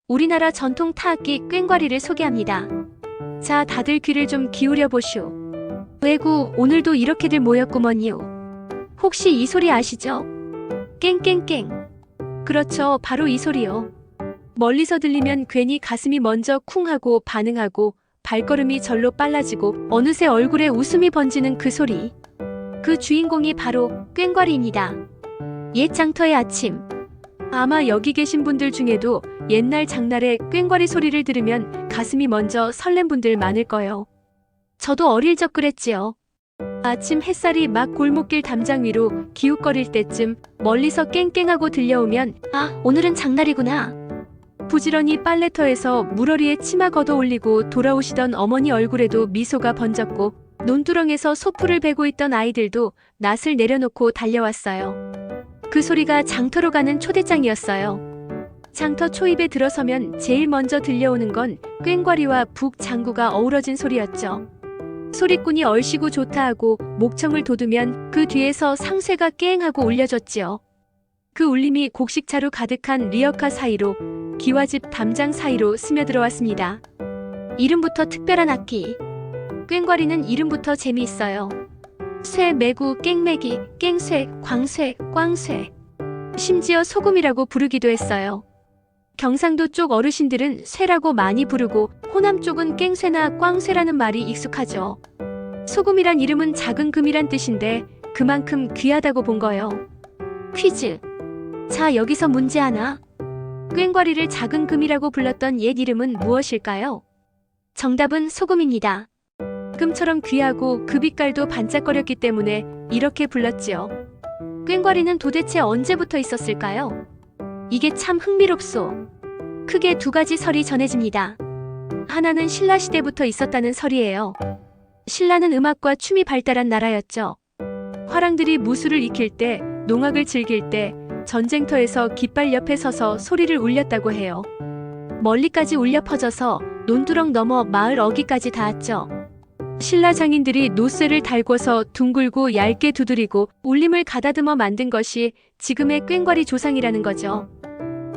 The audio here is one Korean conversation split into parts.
우리나라 전통 타악기 꽹과리를 소개합니다. 자, 다들 귀를 좀 기울여 보시오. 왜구 오늘도 이렇게들 모였구먼요. 혹시 이 소리 아시죠? 깽깽깽. 그렇죠, 바로 이 소리요. 멀리서 들리면 괜히 가슴이 먼저 쿵하고 반응하고 발걸음이 절로 빨라지고 어느새 얼굴에 웃음이 번지는 그 소리. 그 주인공이 바로 꽹과리입니다. 옛 장터의 아침. 아마 여기 계신 분들 중에도 옛날 장날에 꽹과리 소리를 들으면 가슴이 먼저 설렘 분들 많을 거예요. 저도 어릴 적 그랬지요. 아침 햇살이 막 골목길 담장 위로 기웃거릴 때쯤 멀리서 깽깽하고 들려오면 아, 오늘은 장날이구나. 부지런히 빨래터에서 물어리에 치마 걷어 올리고 돌아오시던 어머니 얼굴에도 미소가 번졌고 논두렁에서 소풀을 베고 있던 아이들도 낫을 내려놓고 달려왔어요. 그 소리가 장터로 가는 초대장이었어요. 장터 초입에 들어서면 제일 먼저 들려오는 건 꽹과리와 북장구가 어우러진 소리였죠. 소리꾼이 얼씨구 좋다 하고 목청을 돋우면 그 뒤에서 상쇠가 깽하고 울려줬지요. 그 울림이 곡식차로 가득한 리어카 사이로 기와집 담장 사이로 스며들어왔습니다. 이름부터 특별한 악기. 꽹과리는 이름부터 재미있어요. 쇠, 매구, 깽매기, 깽쇠, 광쇠, 꽝쇠. 심지어 소금이라고 부르기도 했어요. 경상도 쪽 어르신들은 쇠라고 많이 부르고 호남 쪽은 깽쇠나 꽝쇠라는 말이 익숙하죠. 소금이란 이름은 작은 금이란 뜻인데 그만큼 귀하다고 본 거요. 퀴즈. 자, 여기서 문제 하나. 꽹과리를 작은 금이라고 불렀던 옛 이름은 무엇일까요? 정답은 소금입니다. 금처럼 귀하고 그 빛깔도 반짝거렸기 때문에 이렇게 불렀지요. 꽹과리는 도대체 언제부터 있었을까요? 이게 참 흥미롭소. 크게 두 가지 설이 전해집니다. 하나는 신라시대부터 있었다는 설이에요. 신라는 음악과 춤이 발달한 나라였죠. 화랑들이 무술을 익힐 때, 농악을 즐길 때 전쟁터에서 깃발 옆에 서서 소리를 울렸다고 해요. 멀리까지 울려 퍼져서 논두렁 넘어 마을 어귀까지 닿았죠. 신라 장인들이 노쇠를 달궈서 둥글고 얇게 두드리고 울림을 가다듬어 만든 것이 지금의 꽹과리 조상이라는 거죠.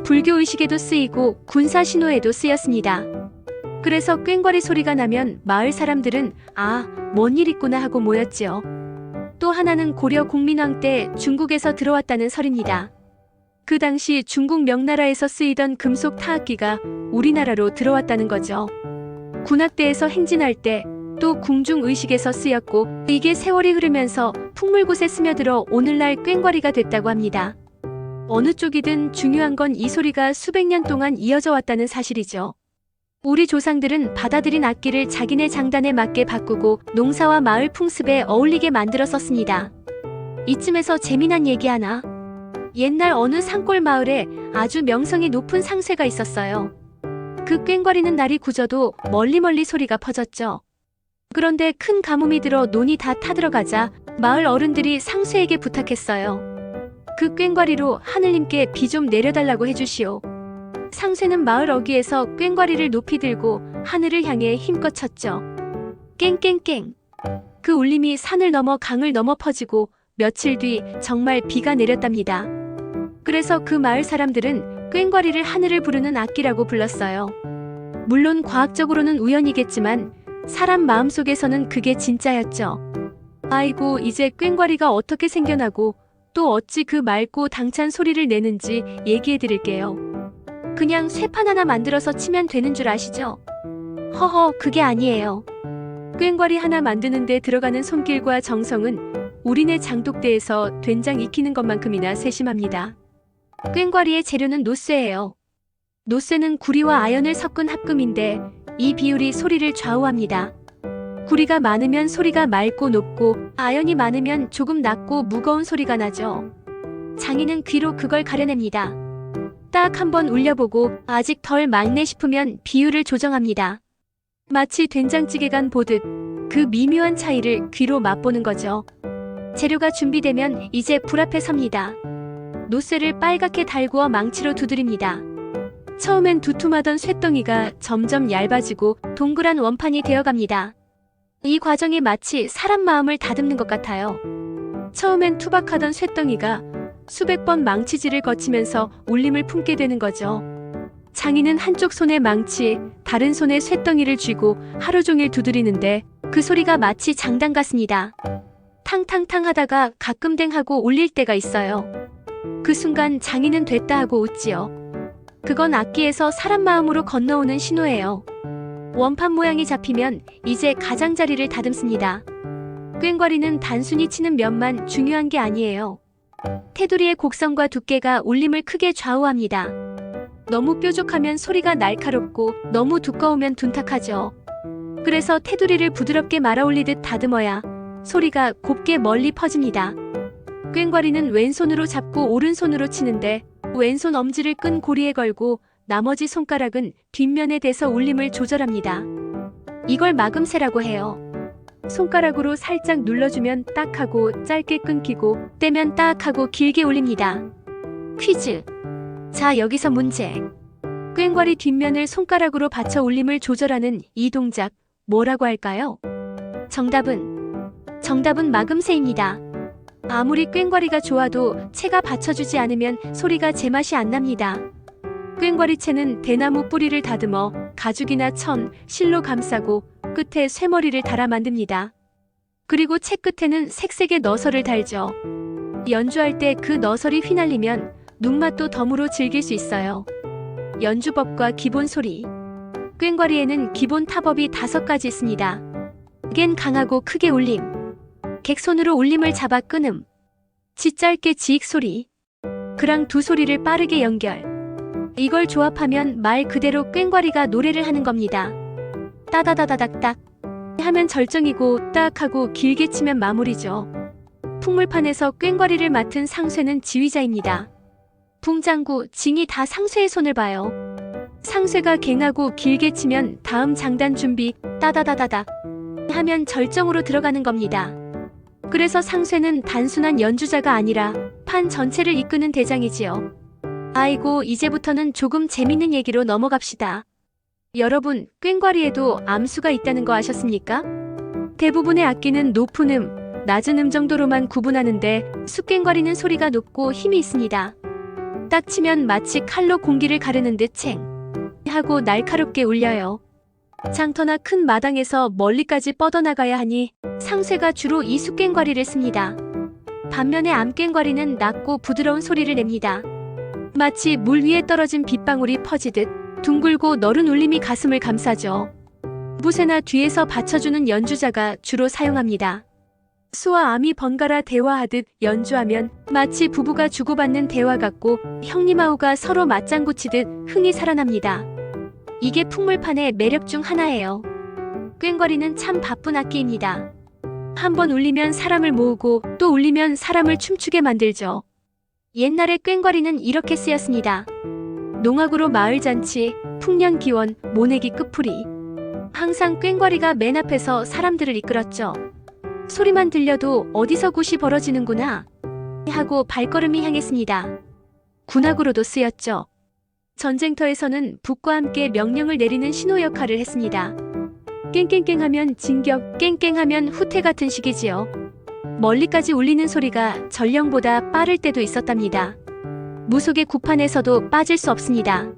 불교 의식에도 쓰이고 군사 신호에도 쓰였습니다. 그래서 꽹과리 소리가 나면 마을 사람들은 아, 뭔 일 있구나 하고 모였지요. 또 하나는 고려 공민왕 때 중국에서 들어왔다는 설입니다. 그 당시 중국 명나라에서 쓰이던 금속 타악기가 우리나라로 들어왔다는 거죠. 군악대에서 행진할 때 또 궁중의식에서 쓰였고 이게 세월이 흐르면서 풍물곳에 스며들어 오늘날 꽹과리가 됐다고 합니다. 어느 쪽이든 중요한 건 이 소리가 수백 년 동안 이어져 왔다는 사실이죠. 우리 조상들은 받아들인 악기를 자기네 장단에 맞게 바꾸고 농사와 마을 풍습에 어울리게 만들어 썼습니다. 이쯤에서 재미난 얘기 하나. 옛날 어느 산골 마을에 아주 명성이 높은 상쇠가 있었어요. 그 꽹과리는 날이 굳어도 멀리 소리가 퍼졌죠. 그런데 큰 가뭄이 들어 논이 다 타들어가자 마을 어른들이 상쇠에게 부탁했어요. 그 꽹과리로 하느님께 비 좀 내려달라고 해주시오. 상쇠는 마을 어귀에서 꽹과리를 높이 들고 하늘을 향해 힘껏 쳤죠. 깽깽깽. 그 울림이 산을 넘어 강을 넘어 퍼지고 며칠 뒤 정말 비가 내렸답니다. 그래서 그 마을 사람들은 꽹과리를 하늘을 부르는 악기라고 불렀어요. 물론 과학적으로는 우연이겠지만 사람 마음속에서는 그게 진짜였죠. 아이고, 이제 꽹과리가 어떻게 생겨나고 또 어찌 그 맑고 당찬 소리를 내는지 얘기해 드릴게요. 그냥 쇠판 하나 만들어서 치면 되는 줄 아시죠? 허허, 그게 아니에요. 꽹과리 하나 만드는 데 들어가는 손길과 정성은 우리네 장독대에서 된장 익히는 것만큼이나 세심합니다. 꽹과리의 재료는 노쇠예요. 노쇠는 구리와 아연을 섞은 합금인데 이 비율이 소리를 좌우합니다. 구리가 많으면 소리가 맑고 높고 아연이 많으면 조금 낮고 무거운 소리가 나죠. 장인은 귀로 그걸 가려냅니다. 딱 한번 울려보고 아직 덜 맑네 싶으면 비율을 조정합니다. 마치 된장찌개 간 보듯 그 미묘한 차이를 귀로 맛보는 거죠. 재료가 준비되면 이제 불 앞에 섭니다. 노쇠를 빨갛게 달구어 망치로 두드립니다. 처음엔 두툼하던 쇳덩이가 점점 얇아지고 동그란 원판이 되어갑니다. 이 과정이 마치 사람 마음을 다듬는 것 같아요. 처음엔 투박하던 쇳덩이가 수백 번 망치질을 거치면서 울림을 품게 되는 거죠. 장인은 한쪽 손에 망치, 다른 손에 쇳덩이를 쥐고 하루 종일 두드리는데 그 소리가 마치 장단 같습니다. 탕탕탕 하다가 가끔 댕 하고 울릴 때가 있어요. 그 순간 장인은 됐다 하고 웃지요. 그건 악기에서 사람 마음으로 건너오는 신호예요. 원판 모양이 잡히면 이제 가장자리를 다듬습니다. 꽹과리는 단순히 치는 면만 중요한 게 아니에요. 테두리의 곡선과 두께가 울림을 크게 좌우합니다. 너무 뾰족하면 소리가 날카롭고 너무 두꺼우면 둔탁하죠. 그래서 테두리를 부드럽게 말아 올리듯 다듬어야 소리가 곱게 멀리 퍼집니다. 꽹과리는 왼손으로 잡고 오른손으로 치는데 왼손 엄지를 끈 고리에 걸고 나머지 손가락은 뒷면에 대서 울림을 조절합니다. 이걸 마금새라고 해요. 손가락으로 살짝 눌러주면 딱 하고 짧게 끊기고 떼면 딱 하고 길게 울립니다. 퀴즈. 자, 여기서 문제. 꽹과리 뒷면을 손가락으로 받쳐 울림을 조절하는 이 동작 뭐라고 할까요? 정답은 마금새입니다. 아무리 꽹과리가 좋아도 채가 받쳐주지 않으면 소리가 제맛이 안 납니다. 꽹과리채는 대나무 뿌리를 다듬어 가죽이나 천, 실로 감싸고 끝에 쇠머리를 달아 만듭니다. 그리고 채 끝에는 색색의 너설을 달죠. 연주할 때 그 너설이 휘날리면 눈맛도 덤으로 즐길 수 있어요. 연주법과 기본 소리. 꽹과리에는 기본 타법이 5가지 있습니다. 겐 강하고 크게 울림, 객손으로 울림을 잡아 끊음, 지 짧게 지익 소리, 그랑 두 소리를 빠르게 연결. 이걸 조합하면 말 그대로 꽹과리가 노래를 하는 겁니다. 따다다다닥딱 하면 절정이고 딱 하고 길게 치면 마무리죠. 풍물판에서 꽹과리를 맡은 상쇠는 지휘자입니다. 붕장구, 징이 다 상쇠의 손을 봐요. 상쇠가 갱하고 길게 치면 다음 장단 준비 따다다다닥 하면 절정으로 들어가는 겁니다. 그래서 상쇠는 단순한 연주자가 아니라 판 전체를 이끄는 대장이지요. 아이고, 이제부터는 조금 재밌는 얘기로 넘어갑시다. 여러분, 꽹과리에도 암수가 있다는 거 아셨습니까? 대부분의 악기는 높은 음, 낮은 음 정도로만 구분하는데 숫꽹과리는 소리가 높고 힘이 있습니다. 딱 치면 마치 칼로 공기를 가르는 듯 챙 하고 날카롭게 울려요. 장터나 큰 마당에서 멀리까지 뻗어나가야 하니 상쇠가 주로 이 숫꽹과리를 씁니다. 반면에 암꽹과리는 낮고 부드러운 소리를 냅니다. 마치 물 위에 떨어진 빗방울이 퍼지듯 둥글고 너른 울림이 가슴을 감싸죠. 무쇠나 뒤에서 받쳐주는 연주자가 주로 사용합니다. 수와 암이 번갈아 대화하듯 연주하면 마치 부부가 주고받는 대화 같고 형님아우가 서로 맞장구 치듯 흥이 살아납니다. 이게 풍물판의 매력 중 하나예요. 꽹과리는 참 바쁜 악기입니다. 한번 울리면 사람을 모으고 또 울리면 사람을 춤추게 만들죠. 옛날에 꽹과리는 이렇게 쓰였습니다. 농악으로 마을잔치, 풍년기원, 모내기 끝풀이. 항상 꽹과리가 맨 앞에서 사람들을 이끌었죠. 소리만 들려도 어디서 굿이 벌어지는구나 하고 발걸음이 향했습니다. 군악으로도 쓰였죠. 전쟁터에서는 북과 함께 명령을 내리는 신호 역할을 했습니다. 깽깽깽하면 진격, 깽깽하면 후퇴 같은 식이지요. 멀리까지 울리는 소리가 전령보다 빠를 때도 있었답니다. 무속의 구판에서도 빠질 수 없습니다.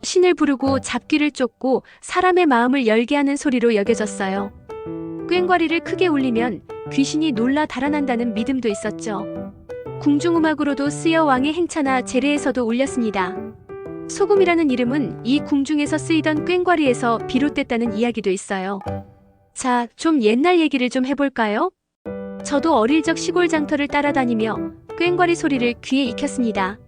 신을 부르고 잡귀를 쫓고 사람의 마음을 열게 하는 소리로 여겨졌어요. 꽹과리를 크게 울리면 귀신이 놀라 달아난다는 믿음도 있었죠. 궁중음악으로도 쓰여 왕의 행차나 제례에서도 울렸습니다. 소금이라는 이름은 이 궁중에서 쓰이던 꽹과리에서 비롯됐다는 이야기도 있어요. 자, 좀 옛날 얘기를 좀 해볼까요? 저도 어릴 적 시골 장터를 따라다니며 꽹과리 소리를 귀에 익혔습니다.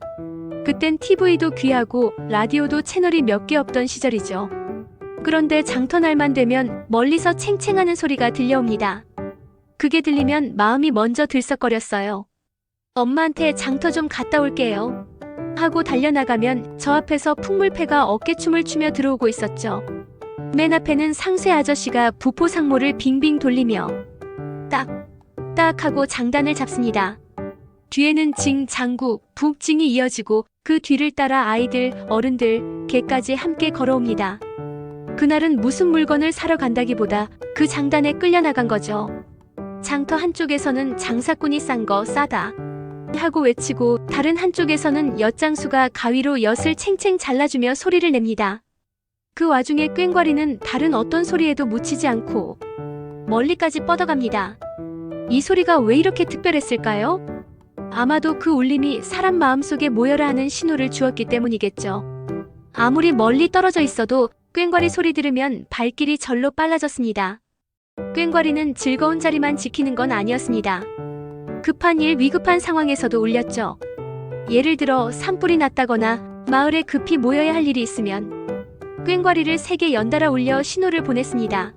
그땐 TV도 귀하고 라디오도 채널이 몇 개 없던 시절이죠. 그런데 장터날만 되면 멀리서 챙챙하는 소리가 들려옵니다. 그게 들리면 마음이 먼저 들썩거렸어요. 엄마한테 장터 좀 갔다 올게요 하고 달려나가면 저 앞에서 풍물패가 어깨춤을 추며 들어오고 있었죠. 맨 앞에는 상쇠 아저씨가 부포 상모를 빙빙 돌리며 딱 하고 장단을 잡습니다. 뒤에는 징, 장구, 북징이 이어지고 그 뒤를 따라 아이들, 어른들, 개까지 함께 걸어옵니다. 그날은 무슨 물건을 사러 간다기보다 그 장단에 끌려나간 거죠. 장터 한쪽에서는 장사꾼이 싼 거 싸다, 하고 외치고 다른 한쪽에서는 엿장수가 가위로 엿을 챙챙 잘라주며 소리를 냅니다. 그 와중에 꽹과리는 다른 어떤 소리에도 묻히지 않고 멀리까지 뻗어갑니다. 이 소리가 왜 이렇게 특별했을까요? 아마도 그 울림이 사람 마음속에 모여라 하는 신호를 주었기 때문이겠죠. 아무리 멀리 떨어져 있어도 꽹과리 소리 들으면 발길이 절로 빨라졌습니다. 꽹과리는 즐거운 자리만 지키는 건 아니었습니다. 급한 일, 위급한 상황에서도 울렸죠. 예를 들어 산불이 났다거나 마을에 급히 모여야 할 일이 있으면 꽹과리를 3개 연달아 울려 신호를 보냈습니다.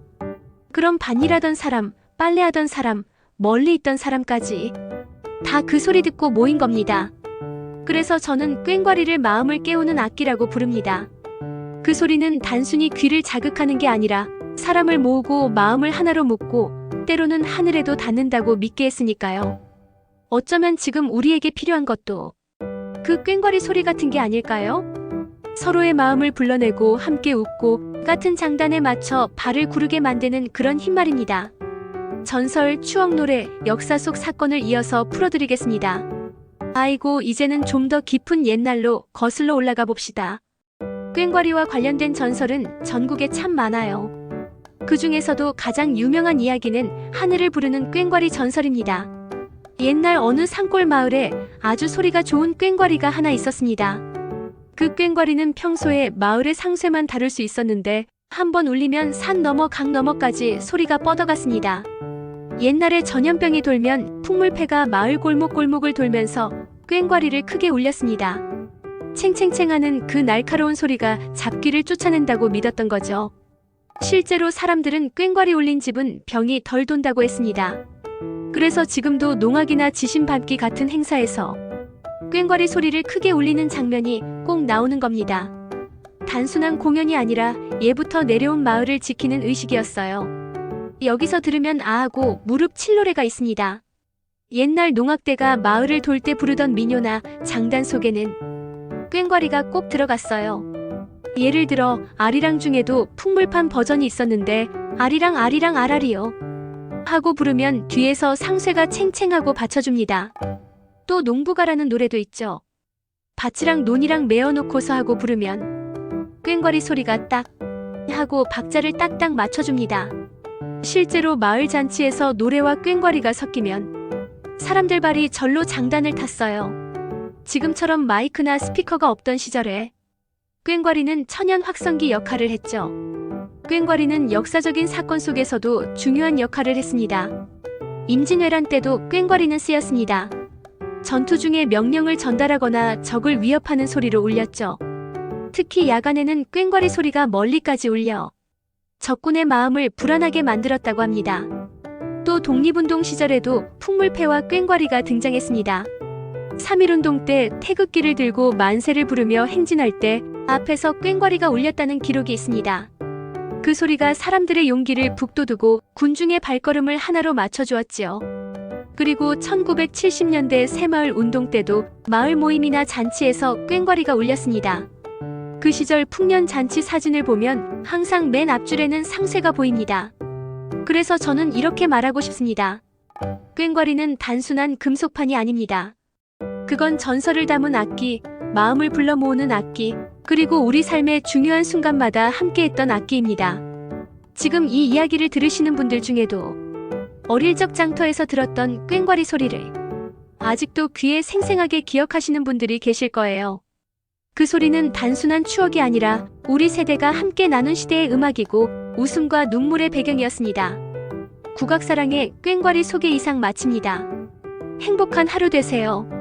그럼 밭일하던 사람, 빨래하던 사람, 멀리 있던 사람까지 다 그 소리 듣고 모인 겁니다. 그래서 저는 꽹과리를 마음을 깨우는 악기라고 부릅니다. 그 소리는 단순히 귀를 자극하는 게 아니라 사람을 모으고 마음을 하나로 묶고 때로는 하늘에도 닿는다고 믿게 했으니까요. 어쩌면 지금 우리에게 필요한 것도 그 꽹과리 소리 같은 게 아닐까요? 서로의 마음을 불러내고 함께 웃고 같은 장단에 맞춰 발을 구르게 만드는 그런 힘 말입니다. 전설, 추억 노래, 역사 속 사건을 이어서 풀어드리겠습니다. 아이고, 이제는 좀 더 깊은 옛날로 거슬러 올라가 봅시다. 꽹과리와 관련된 전설은 전국에 참 많아요. 그 중에서도 가장 유명한 이야기는 하늘을 부르는 꽹과리 전설입니다. 옛날 어느 산골 마을에 아주 소리가 좋은 꽹과리가 하나 있었습니다. 그 꽹과리는 평소에 마을의 상쇠만 다룰 수 있었는데 한번 울리면 산 너머 강 너머까지 소리가 뻗어갔습니다. 옛날에 전염병이 돌면 풍물패가 마을 골목골목을 돌면서 꽹과리를 크게 울렸습니다. 챙챙챙하는 그 날카로운 소리가 잡귀를 쫓아낸다고 믿었던 거죠. 실제로 사람들은 꽹과리 울린 집은 병이 덜 돈다고 했습니다. 그래서 지금도 농악이나 지신밟기 같은 행사에서 꽹과리 소리를 크게 울리는 장면이 꼭 나오는 겁니다. 단순한 공연이 아니라 예부터 내려온 마을을 지키는 의식이었어요. 여기서 들으면 아하고 무릎 칠 노래가 있습니다. 옛날 농악대가 마을을 돌 때 부르던 민요나 장단 속에는 꽹과리가 꼭 들어갔어요. 예를 들어 아리랑 중에도 풍물판 버전이 있었는데 아리랑 아리랑 아라리요 하고 부르면 뒤에서 상쇠가 챙챙하고 받쳐줍니다. 또 농부가라는 노래도 있죠. 밭이랑 논이랑 메어놓고서 하고 부르면 꽹과리 소리가 딱 하고 박자를 딱딱 맞춰줍니다. 실제로 마을 잔치에서 노래와 꽹과리가 섞이면 사람들 발이 절로 장단을 탔어요. 지금처럼 마이크나 스피커가 없던 시절에 꽹과리는 천연 확성기 역할을 했죠. 꽹과리는 역사적인 사건 속에서도 중요한 역할을 했습니다. 임진왜란 때도 꽹과리는 쓰였습니다. 전투 중에 명령을 전달하거나 적을 위협하는 소리로 울렸죠. 특히 야간에는 꽹과리 소리가 멀리까지 울려 적군의 마음을 불안하게 만들었다고 합니다. 또 독립운동 시절에도 풍물패와 꽹과리가 등장했습니다. 3.1운동 때 태극기를 들고 만세를 부르며 행진할 때 앞에서 꽹과리가 울렸다는 기록이 있습니다. 그 소리가 사람들의 용기를 북돋우고 군중의 발걸음을 하나로 맞춰주었지요. 그리고 1970년대 새마을 운동 때도 마을 모임이나 잔치에서 꽹과리가 울렸습니다. 그 시절 풍년 잔치 사진을 보면 항상 맨 앞줄에는 상쇠가 보입니다. 그래서 저는 이렇게 말하고 싶습니다. 꽹과리는 단순한 금속판이 아닙니다. 그건 전설을 담은 악기, 마음을 불러 모으는 악기, 그리고 우리 삶의 중요한 순간마다 함께했던 악기입니다. 지금 이 이야기를 들으시는 분들 중에도 어릴 적 장터에서 들었던 꽹과리 소리를 아직도 귀에 생생하게 기억하시는 분들이 계실 거예요. 그 소리는 단순한 추억이 아니라 우리 세대가 함께 나눈 시대의 음악이고 웃음과 눈물의 배경이었습니다. 국악사랑의 꽹과리 소개 이상 마칩니다. 행복한 하루 되세요.